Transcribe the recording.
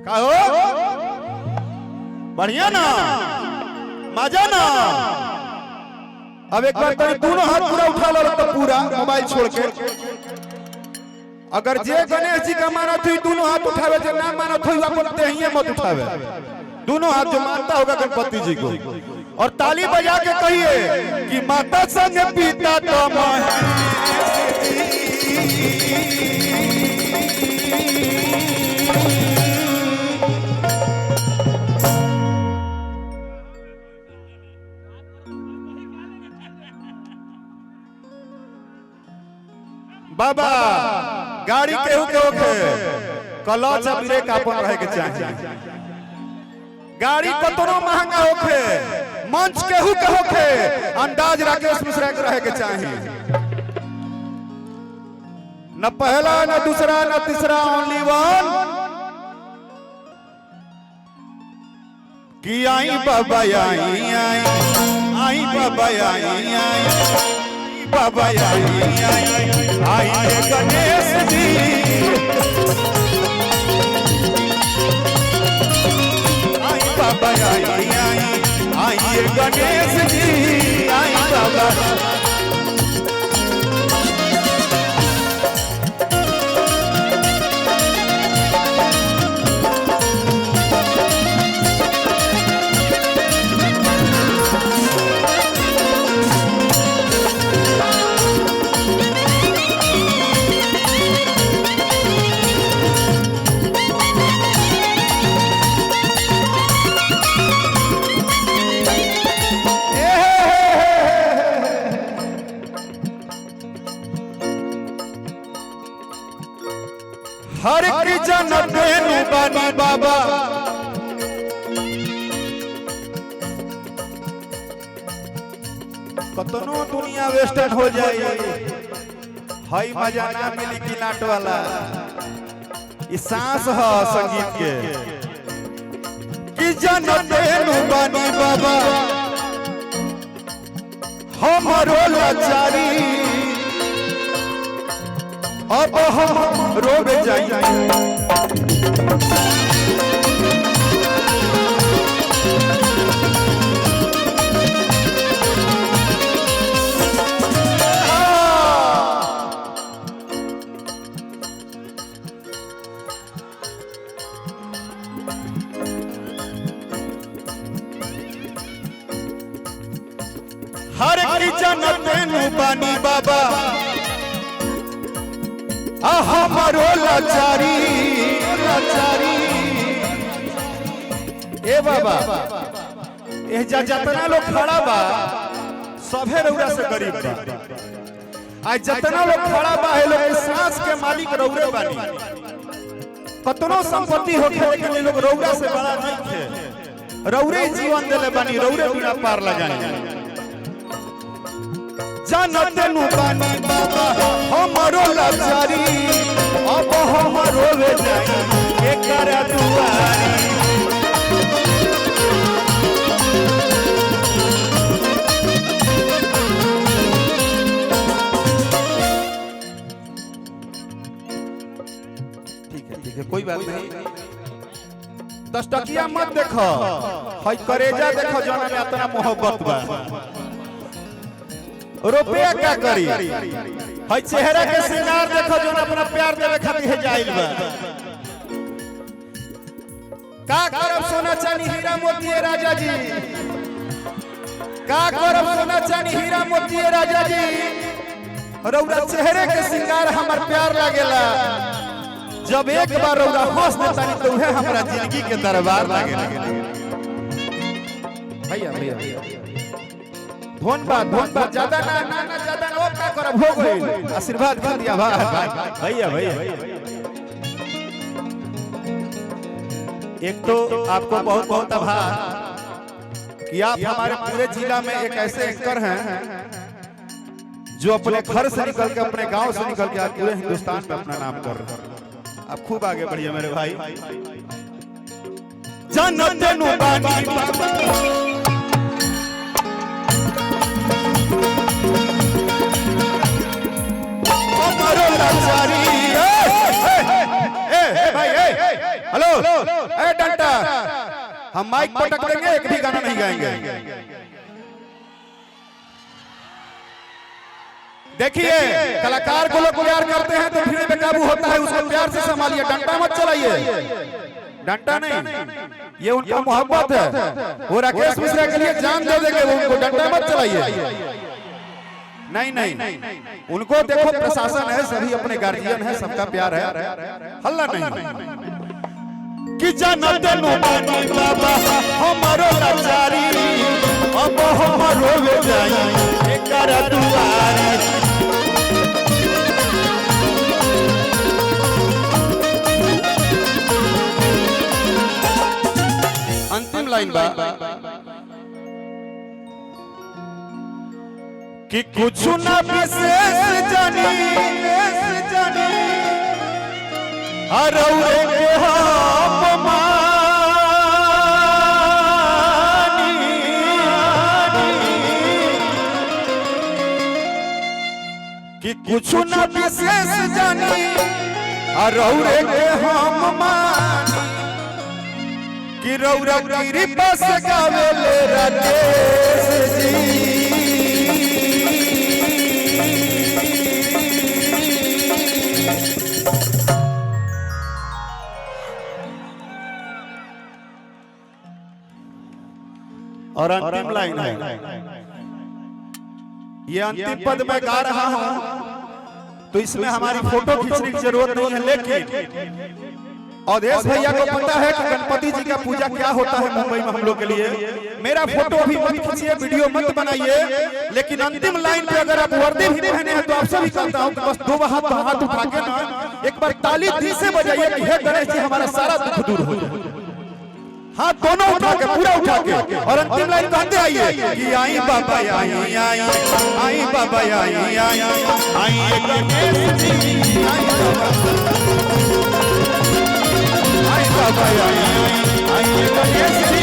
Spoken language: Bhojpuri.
का हो बढ़िया ना मजा ना। अब एक बार तुम दोनों हाथ पूरा उठा लो तो पूरा मोबाइल छोड़ के। अगर जे गणेश जी का मानत हुई दोनों हाथ उठावे, जो ना मानत हुई अपन तेहिए मत उठावे। दोनों हाथ जो मानता होगा गणपति जी को और ताली बजा के कहिए कि माता संग पिता तो बाबा गाड़ी केहू के होखे क्लच ब्रेक अपन रहे के चाहिए। गाड़ी कतनो महंगा होखे मंच केहू के होखे अंदाज राकेश मिश्रा के रहे के चाहिए। न पहला न दूसरा न तीसरा ओनली वन। कि आई बाबा आई आई आई बाबा आई आई बाबा आई आई गणेश जी। आई बाबा आई आई गणेश जी। आई बाबा हर की जन्नत में बानी बाबा। कतनो दुनिया वेस्टर्न हो जाए हई मजा ना मिली कि नाट वाला। ये सांस है संगीत के। कि जन्नत में बानी बाबा हमरो लाचारी अब हम रोब जाई। हर की जन्नत में बानी बाबा हमारो लाचारी लाचारी। ए बाबा ए जतना लोग खड़ा बा सभे रउरा से गरीब बा। आज जतना लोग खड़ा बा है लोग सांस के मालिक रउरे बानी। कतनो संपत्ति होखे लेकिन लोग रउरा से बड़ा नहीं थे। रउरे जीवन देले बानी रउरे बिना पार लगानी। जन्नत नु बानी बाबा हमरो लाचारी अब हमरो वे जाई एकर दुआरी। ठीक है कोई बात नहीं। 10 टकिया मत देखो हई करेजा देखो जोना में इतना मोहब्बत बा। रुपया क्या करी हई चेहरा के श्रृंगार देखो जो अपना प्यार देवे खातिर है जाइल बा। का करब सोना चांदी हीरा मोती राजा जी। का करब सोना चांदी हीरा मोती राजा जी। रउरा चेहरे के श्रृंगार हमर प्यार लागेला। जब एक बार रउरा हंस देतानी तो उहे हमरा जिंदगी के दरबार लागेला। भैया भैया धोन बात ज्यादा ना ज्यादा ना का करब हो गई। आशीर्वाद कर दिया भैया भैया। एक तो आपको बहुत बहुत आभार कि आप हमारे पूरे जिला में एक ऐसे एंकर हैं जो अपने घर से निकल के अपने गांव से निकल के आज पूरे हिंदुस्तान में अपना नाम कर रहे हैं। आप खूब आगे बढ़िए मेरे भाई। जन्नत नु बानी बाबा हमारो लाचारी। भाई हेलो ए डंटा, हम माइक पटक देंगे, एक भी गाना नहीं गाएंगे। देखिए कलाकार को लोग प्यार करते हैं तो भीड़ बेकाबू होता है, उसको प्यार से संभालिए, डंटा मत चलाइए। डंटा नहीं, ये उनका मोहब्बत है, वो राकेश मिश्रा के लिए जान दे देंगे, वो उनको डंटा मत चलाइए। नहीं नहीं, उनको देखो प्रशासन है, सभी अपने गार्जियन है, सबका प्यार है, हल्ला नहीं। कि जनत नुबानी बाबा हमारो लाचारी, अब हमारो वे जाई एकर दुआरी। अंतिम लाइन बा कि कुछ ना विशेष जानी अरौरे के हम मानी, कि कुछ ना विशेष जानी अरौरे के हम मानी, कि रौरा गिरी बस गावे ले राकेश जी। और अंतिम लाइन है, ये अंतिम पद मैं गा रहा हूं तो इसमें हमारी फोटो खींचने की जरूरत नहीं है, लेकिन अवधेश भैया को पता है कि गणपति जी का पूजा क्या होता है मुंबई में हम लोग के लिए। मेरा फोटो अभी मत खींचिए, वीडियो मत बनाइए, लेकिन अंतिम लाइन पे अगर आप वर्दी भी पहने हैं तो आपसे भी कहता हूं कि बस दो हाथ उठा के ना एक बार ताली दी से बजाइए कि हे गणेश जी हमारा सारा दुख दूर हो जाए। हाथ दोनों उठा के, पूरा उठा के, और अंतिम लाइन कहते आइए कि आई बाबा आई आई आई बाबा आई आई आई गणेश जी आई बाबा आई आई आई गणेश जी।